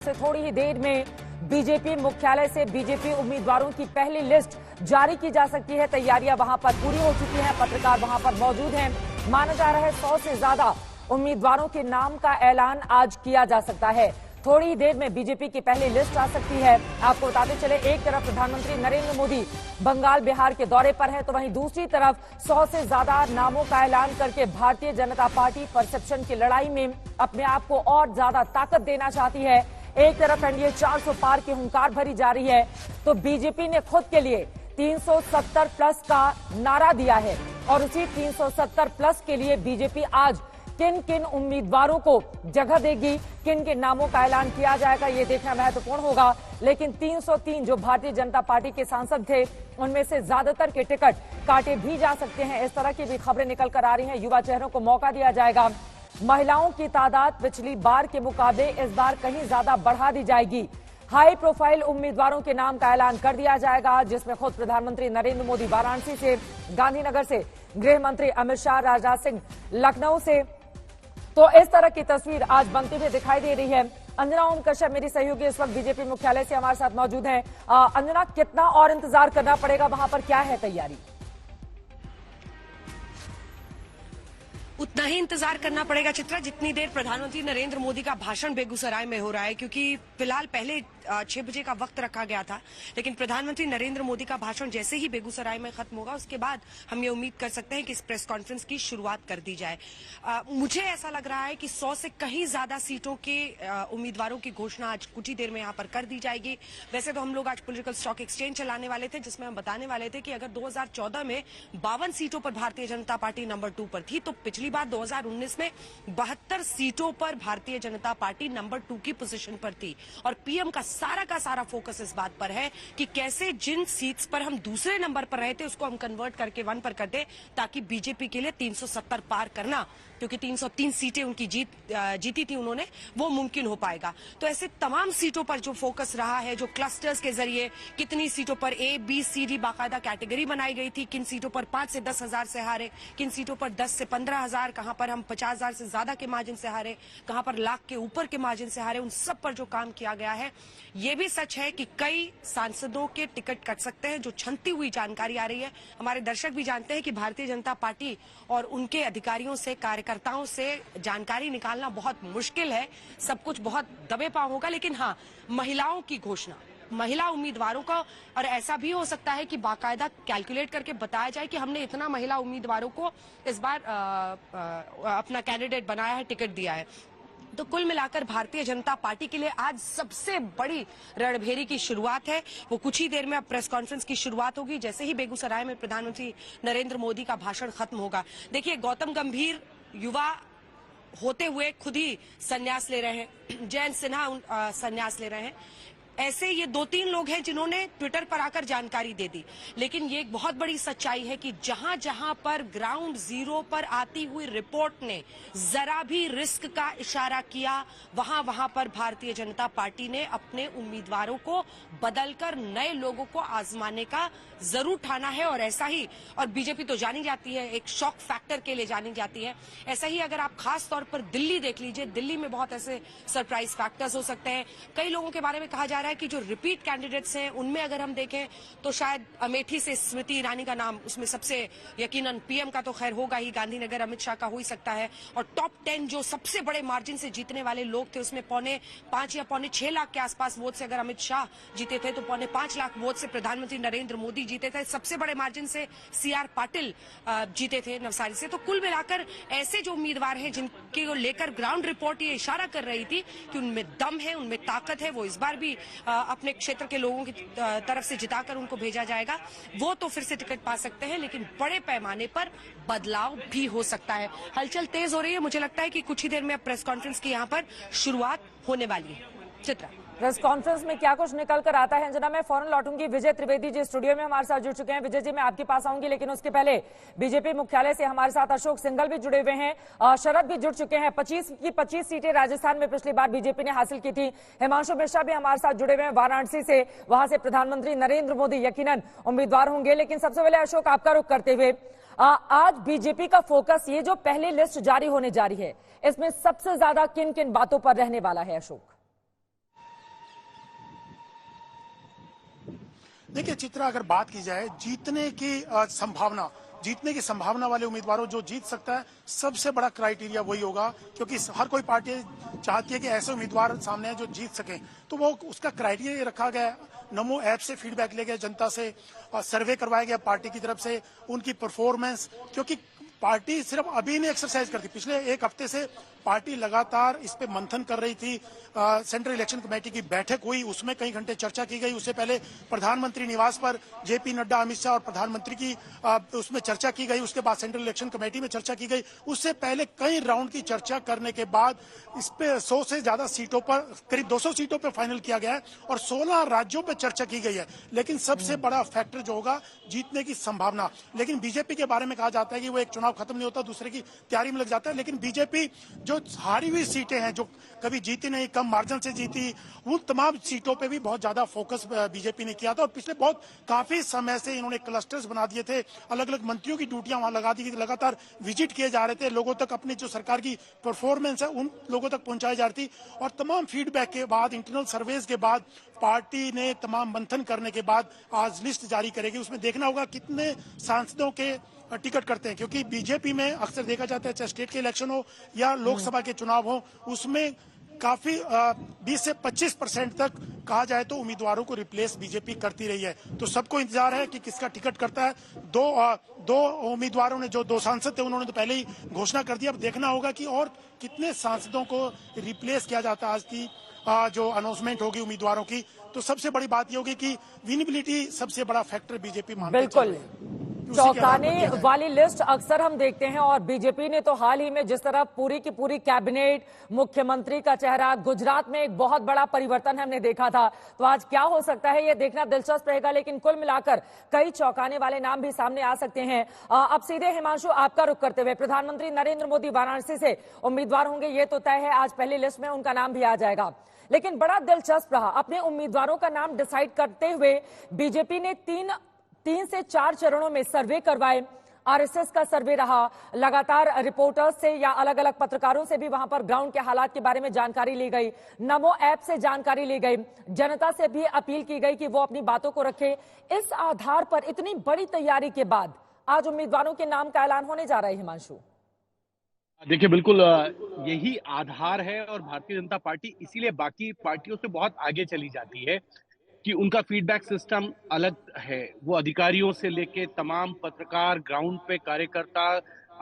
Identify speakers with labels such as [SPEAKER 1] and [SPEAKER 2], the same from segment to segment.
[SPEAKER 1] से थोड़ी ही देर में बीजेपी मुख्यालय से बीजेपी उम्मीदवारों की पहली लिस्ट जारी की जा सकती है। तैयारियां वहां पर पूरी हो चुकी हैं, पत्रकार वहां पर मौजूद हैं। माना जा रहा है 100 से ज्यादा उम्मीदवारों के नाम का ऐलान आज किया जा सकता है। थोड़ी ही देर में बीजेपी की पहली लिस्ट आ सकती है। आपको बताते चले, एक तरफ प्रधानमंत्री नरेंद्र मोदी बंगाल बिहार के दौरे पर है, तो वहीं दूसरी तरफ 100 से ज्यादा नामों का ऐलान करके भारतीय जनता पार्टी परसेप्शन की लड़ाई में अपने आप को और ज्यादा ताकत देना चाहती है। एक तरफ एनडीए 400 पार की हुंकार भरी जा रही है, तो बीजेपी ने खुद के लिए 370 प्लस का नारा दिया है और उसी 370 प्लस के लिए बीजेपी आज किन किन उम्मीदवारों को जगह देगी, किन किन नामों का ऐलान किया जाएगा, ये देखना महत्वपूर्ण होगा। लेकिन 303 जो भारतीय जनता पार्टी के सांसद थे, उनमें से ज्यादातर के टिकट काटे भी जा सकते हैं। इस तरह की भी खबरें निकल कर आ रही हैं। युवा चेहरों को मौका दिया जाएगा। महिलाओं की तादाद पिछली बार के मुकाबले इस बार कहीं ज्यादा बढ़ा दी जाएगी। हाई प्रोफाइल उम्मीदवारों के नाम का ऐलान कर दिया जाएगा, जिसमें खुद प्रधानमंत्री नरेंद्र मोदी वाराणसी से, गांधीनगर से गृह मंत्री अमित शाह, राजनाथ सिंह लखनऊ से। तो इस तरह की तस्वीर आज बनती हुई दिखाई दे रही है। अंजना ओम कश्यप मेरी सहयोगी इस वक्त बीजेपी मुख्यालय से हमारे साथ मौजूद हैं। अंजना, कितना और इंतजार करना पड़ेगा, वहां पर क्या है तैयारी?
[SPEAKER 2] उतना ही इंतजार करना पड़ेगा चित्रा, जितनी देर प्रधानमंत्री नरेंद्र मोदी का भाषण बेगूसराय में हो रहा है, क्योंकि फिलहाल पहले 6 बजे का वक्त रखा गया था, लेकिन प्रधानमंत्री नरेंद्र मोदी का भाषण जैसे ही बेगूसराय में खत्म होगा, उसके बाद हम ये उम्मीद कर सकते हैं कि इस प्रेस कॉन्फ्रेंस की शुरुआत कर दी जाए। मुझे ऐसा लग रहा है कि 100 से कहीं ज्यादा सीटों के उम्मीदवारों की घोषणा आज कुछ ही देर में यहाँ पर कर दी जाएगी। वैसे तो हम लोग आज पॉलिटिकल स्टॉक एक्सचेंज चलाने वाले थे, जिसमें हम बताने वाले थे कि अगर 2014 में 52 सीटों पर भारतीय जनता पार्टी नंबर 2 पर थी, तो पिछली बार 2019 में 72 सीटों पर भारतीय जनता पार्टी नंबर 2 की पोजीशन पर थी। और पीएम का सारा फोकस इस बात पर है कि कैसे जिन सीट्स पर हम दूसरे नंबर पर रहे थे, उसको हम कन्वर्ट करके 1 पर कर दे, ताकि बीजेपी के लिए 370 पार करना, क्योंकि 303 सीटें उनकी जीती थी उन्होंने, वो मुमकिन हो पाएगा। तो ऐसे तमाम सीटों पर जो फोकस रहा है, जो क्लस्टर्स के जरिए कितनी सीटों पर ए बी सी डी बाकायदा कैटेगरी बनाई गई थी, किन सीटों पर 5 से 10 हजार से हारे, किन सीटों पर 10 से 15 हजार, कहां पर हम 50 हजार से ज्यादा के मार्जिन से हारे, कहां पर लाख के ऊपर के मार्जिन से हारे, उन सब पर जो काम किया गया है। ये भी सच है कि कई सांसदों के टिकट कट सकते हैं, जो छनती हुई जानकारी आ रही है। हमारे दर्शक भी जानते हैं कि भारतीय जनता पार्टी और उनके अधिकारियों से, कार्यकर्ताओं से जानकारी निकालना बहुत मुश्किल है, सब कुछ बहुत दबे पांव होगा। लेकिन हाँ, महिलाओं की घोषणा, महिला उम्मीदवारों का, और ऐसा भी हो सकता है कि बाकायदा कैलकुलेट करके बताया जाए कि हमने इतना महिला उम्मीदवारों को इस बार अपना कैंडिडेट बनाया है, टिकट दिया है। तो कुल मिलाकर भारतीय जनता पार्टी के लिए आज सबसे बड़ी रणभेरी की शुरुआत है। वो कुछ ही देर में अब प्रेस कॉन्फ्रेंस की शुरुआत होगी, जैसे ही बेगूसराय में प्रधानमंत्री नरेंद्र मोदी का भाषण खत्म होगा। देखिए, गौतम गंभीर युवा होते हुए खुद ही संन्यास ले रहे हैं, जयंत सिन्हा संन्यास ले रहे हैं। ऐसे ये 2-3 लोग हैं जिन्होंने ट्विटर पर आकर जानकारी दे दी। लेकिन ये एक बहुत बड़ी सच्चाई है कि जहां जहां पर ग्राउंड जीरो पर आती हुई रिपोर्ट ने जरा भी रिस्क का इशारा किया, वहां वहां पर भारतीय जनता पार्टी ने अपने उम्मीदवारों को बदलकर नए लोगों को आजमाने का जरूर ठाना है। और ऐसा ही, और बीजेपी तो जानी जाती है एक शॉक फैक्टर के लिए जानी जाती है, ऐसा ही अगर आप खास तौर पर दिल्ली देख लीजिए, दिल्ली में बहुत ऐसे सरप्राइज फैक्टर्स हो सकते हैं। कई लोगों के बारे में कहा जा रहा है कि जो रिपीट कैंडिडेट्स हैं, उनमें अगर हम देखें तो शायद अमेठी से स्मृति ईरानी का नाम उसमें सबसे, यकीनन पीएम का तो खैर होगा ही, गांधीनगर अमित शाह का हो ही सकता है। और टॉप 10 जो सबसे बड़े मार्जिन से जीतने वाले लोग थे, उसमें 5.25 या 6.25 लाख के आसपास वोट से अगर अमित शाह जीते थे, तो 5.25 लाख वोट से प्रधानमंत्री नरेंद्र मोदी जीते थे। सबसे बड़े मार्जिन से सीआर पाटिल जीते थे नवसारी से। तो कुल मिलाकर ऐसे जो उम्मीदवार हैं जिनके लेकर ग्राउंड रिपोर्ट ये इशारा कर रही थी कि उनमें दम है, उनमें ताकत है, वो इस बार भी अपने क्षेत्र के लोगों की तरफ से जिताकर उनको भेजा जाएगा, वो तो फिर से टिकट पा सकते हैं। लेकिन बड़े पैमाने पर बदलाव भी हो सकता है। हलचल तेज हो रही है। मुझे लगता है कि कुछ ही देर में अब प्रेस कॉन्फ्रेंस की यहाँ पर शुरुआत होने वाली है। चित्रा,
[SPEAKER 1] प्रेस कॉन्फ्रेंस में क्या कुछ निकल कर आता है, अंजना, मैं फौरन लौटूंगी। विजय त्रिवेदी जी स्टूडियो में हमारे साथ जुड़ चुके हैं। विजय जी, मैं आपके पास आऊंगी, लेकिन उसके पहले बीजेपी मुख्यालय से हमारे साथ अशोक सिंघल भी जुड़े हुए हैं, शरद भी जुड़ चुके हैं। 25 की 25 सीटें राजस्थान में पिछली बार बीजेपी ने हासिल की थी। हिमांशु मिश्रा भी हमारे साथ जुड़े हुए हैं वाराणसी से, वहां से प्रधानमंत्री नरेंद्र मोदी यकीनन उम्मीदवार होंगे। लेकिन सबसे पहले अशोक, आपका रुख करते हुए, आज बीजेपी का फोकस, ये जो पहली लिस्ट जारी होने जा रही है, इसमें सबसे ज्यादा किन किन बातों पर रहने वाला है अशोक?
[SPEAKER 3] देखिए चित्रा, अगर बात की जाए जीतने की संभावना वाले उम्मीदवारों जो जीत सकता है, सबसे बड़ा क्राइटेरिया वही होगा, क्योंकि हर कोई पार्टी चाहती है कि ऐसे उम्मीदवार सामने हैं जो जीत सके। तो वो उसका क्राइटेरिया ये रखा गया है। नमो ऐप से फीडबैक ले गया जनता से, सर्वे करवाया गया पार्टी की तरफ से, उनकी परफॉर्मेंस, क्योंकि पार्टी सिर्फ अभी नहीं एक्सरसाइज करती, पिछले एक हफ्ते से पार्टी लगातार इस पे मंथन कर रही थी। सेंट्रल इलेक्शन कमेटी की बैठक हुई, उसमें कई घंटे चर्चा की गई। उससे पहले प्रधानमंत्री निवास पर जेपी नड्डा, अमित शाह और प्रधानमंत्री की उसमें चर्चा की गई। उसके बाद सेंट्रल इलेक्शन कमेटी में चर्चा की गई। उससे पहले कई राउंड की चर्चा करने के बाद इस पे 100 से ज्यादा सीटों पर, करीब 200 सीटों पर फाइनल किया गया है और 16 राज्यों पर चर्चा की गई है। लेकिन सबसे बड़ा फैक्टर जो होगा, जीतने की संभावना। लेकिन बीजेपी के बारे में कहा जाता है कि वो एक चुनाव खत्म नहीं होता, दूसरे की तैयारी में लग जाता है। लेकिन बीजेपी जो हारी हुई सीटें हैं, जो कभी जीती नहीं, कम मार्जिन से जीती, उन तमाम सीटों पे भी बहुत ज्यादा फोकस बीजेपी ने किया था। और पिछले काफी समय से इन्होंने क्लस्टर्स बना दिए थे, अलग अलग मंत्रियों की ड्यूटियां वहां लगा दी गई, लगातार विजिट किए जा रहे थे, लोगों तक अपनी जो सरकार की परफॉर्मेंस है उन लोगों तक पहुंचाई जा रही थी। और तमाम फीडबैक के बाद, इंटरनल सर्वेज के बाद, पार्टी ने तमाम मंथन करने के बाद आज लिस्ट जारी करेगी। उसमें देखना होगा कितने सांसदों के टिकट करते हैं, क्योंकि बीजेपी में अक्सर देखा जाता है, चाहे स्टेट के इलेक्शन हो या लोकसभा के चुनाव हो, उसमें काफी 20 से 25% तक कहा जाए तो उम्मीदवारों को रिप्लेस बीजेपी करती रही है। तो सबको इंतजार है कि किसका टिकट करता है। दो उम्मीदवारों ने, जो 2 सांसद थे, उन्होंने तो पहले ही घोषणा कर दी। अब देखना होगा कि और कितने सांसदों को रिप्लेस किया जाता है। आज की जो अनाउंसमेंट होगी उम्मीदवारों की, तो सबसे बड़ी बात ये होगी कि विनेबिलिटी सबसे बड़ा फैक्टर बीजेपी मानती है।
[SPEAKER 1] बिल्कुल चौंकाने वाली लिस्ट अक्सर हम देखते हैं, और बीजेपी ने तो हाल ही में जिस तरह पूरी की पूरी कैबिनेट, मुख्यमंत्री का चेहरा, गुजरात में एक बहुत बड़ा परिवर्तन हमने देखा था। तो आज क्या हो सकता है ये देखना दिलचस्प रहेगा, लेकिन कुल मिलाकर कई चौंकाने वाले नाम भी सामने आ सकते हैं। अब सीधे हिमांशु आपका रुख करते हुए, प्रधानमंत्री नरेंद्र मोदी वाराणसी से उम्मीदवार होंगे, ये तो तय है, आज पहली लिस्ट में उनका नाम भी आ जाएगा। लेकिन बड़ा दिलचस्प रहा, अपने उम्मीदवारों का नाम डिसाइड करते हुए बीजेपी ने तीन से 4 चरणों में सर्वे करवाए। आरएसएस का सर्वे रहा, लगातार रिपोर्टर्स से या अलग अलग पत्रकारों से भी वहां पर ग्राउंड के हालात के बारे में जानकारी ली गई, नमो ऐप से जानकारी ली गई, जनता से भी अपील की गई कि वो अपनी बातों को रखे। इस आधार पर इतनी बड़ी तैयारी के बाद आज उम्मीदवारों के नाम का ऐलान होने जा रहा है। हिमांशु,
[SPEAKER 4] देखिए, बिल्कुल यही आधार है और भारतीय जनता पार्टी इसीलिए बाकी पार्टियों से बहुत आगे चली जाती है कि उनका फीडबैक सिस्टम अलग है। वो अधिकारियों से लेके तमाम पत्रकार, ग्राउंड पे कार्यकर्ता,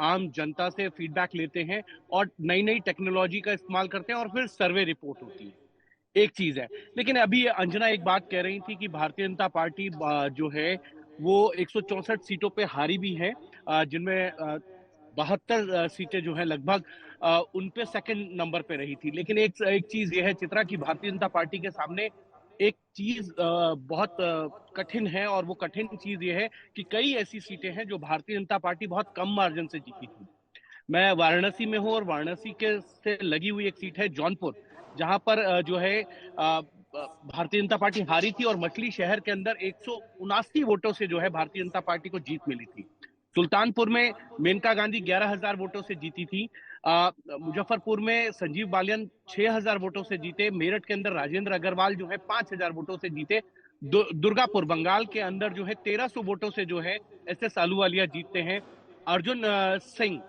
[SPEAKER 4] आम जनता से फीडबैक लेते हैं और नई नई टेक्नोलॉजी का इस्तेमाल करते हैं और फिर सर्वे रिपोर्ट होती है। एक चीज है। लेकिन अभी अंजना एक बात कह रही थी कि भारतीय जनता पार्टी जो है वो 164 सीटों पे हारी भी है, जिनमें 72 सीटें जो है लगभग उन पे सेकंड नंबर पे रही थी। लेकिन एक चीज ये है चित्रा, कि भारतीय जनता पार्टी के सामने एक चीज बहुत कठिन है, और वो कठिन चीज ये है कि कई ऐसी सीटें हैं जो भारतीय जनता पार्टी बहुत कम मार्जिन से जीती थी। मैं वाराणसी में हूँ और वाराणसी के से लगी हुई एक सीट है जौनपुर, जहां पर जो है भारतीय जनता पार्टी हारी थी और मछली शहर के अंदर 179 वोटों से जो है भारतीय जनता पार्टी को जीत मिली थी। सुल्तानपुर में मेनका गांधी 11,000 वोटों से जीती थी। मुजफ्फरपुर में संजीव बालियान 6,000 वोटों से जीते। मेरठ के अंदर राजेंद्र अग्रवाल जो है 5,000 वोटों से जीते। दुर्गापुर बंगाल के अंदर जो है 1,300 वोटों से जो है एसएस आलूवालिया जीतते हैं। अर्जुन सिंह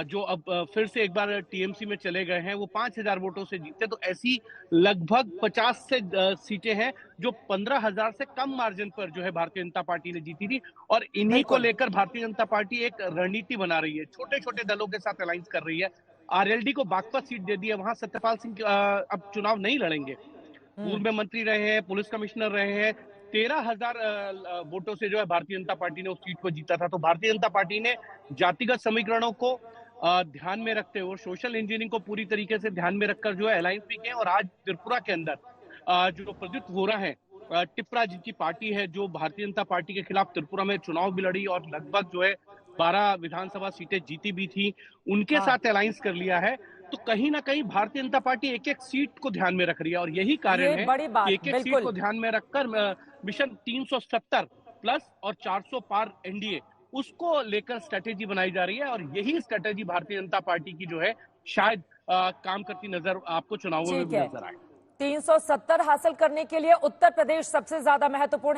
[SPEAKER 4] जो अब फिर से एक बार टीएमसी में चले गए हैं, वो 5,000 वोटों से जीते। तो ऐसी लगभग 50 से सीटें हैं जो 15,000 से कम मार्जिन पर जो है भारतीय जनता पार्टी ने जीती थी। और इन्हीं को लेकर भारतीय जनता पार्टी एक रणनीति बना रही है, छोटे छोटे दलों के साथ अलायंस कर रही है। आरएलडी को बागपत सीट दे दी है, वहां सत्यपाल सिंह अब चुनाव नहीं लड़ेंगे। पूर्व में मंत्री रहे हैं, पुलिस कमिश्नर रहे हैं। 13,000 वोटों से जो है भारतीय जनता पार्टी ने उस सीट को जीता था। तो भारतीय जनता पार्टी ने जातिगत समीकरणों को ध्यान में रखते हुए, सोशल इंजीनियरिंग को पूरी तरीके से ध्यान में रखकर जो है अलायंस भी किए। और आज त्रिपुरा के अंदर जो प्रद्युत वोरा है, टिप्रा जिनकी पार्टी है, जो भारतीय जनता पार्टी के खिलाफ त्रिपुरा में चुनाव भी लड़ी और लगभग जो है 12 विधानसभा सीटें जीती भी थी, उनके साथ अलायंस कर लिया है। तो कहीं ना कहीं भारतीय जनता पार्टी एक एक सीट को ध्यान में रख रही है और यही कारण है कि एक एक सीट को ध्यान में रखकर मिशन 370 प्लस और 400 पार एनडीए, उसको लेकर स्ट्रेटेजी बनाई जा रही है। और यही स्ट्रेटेजी भारतीय जनता पार्टी की जो है शायद काम करती नजर आपको चुनावों में भी नजर आए।
[SPEAKER 1] 370 हासिल करने के लिए उत्तर प्रदेश सबसे ज्यादा महत्वपूर्ण है।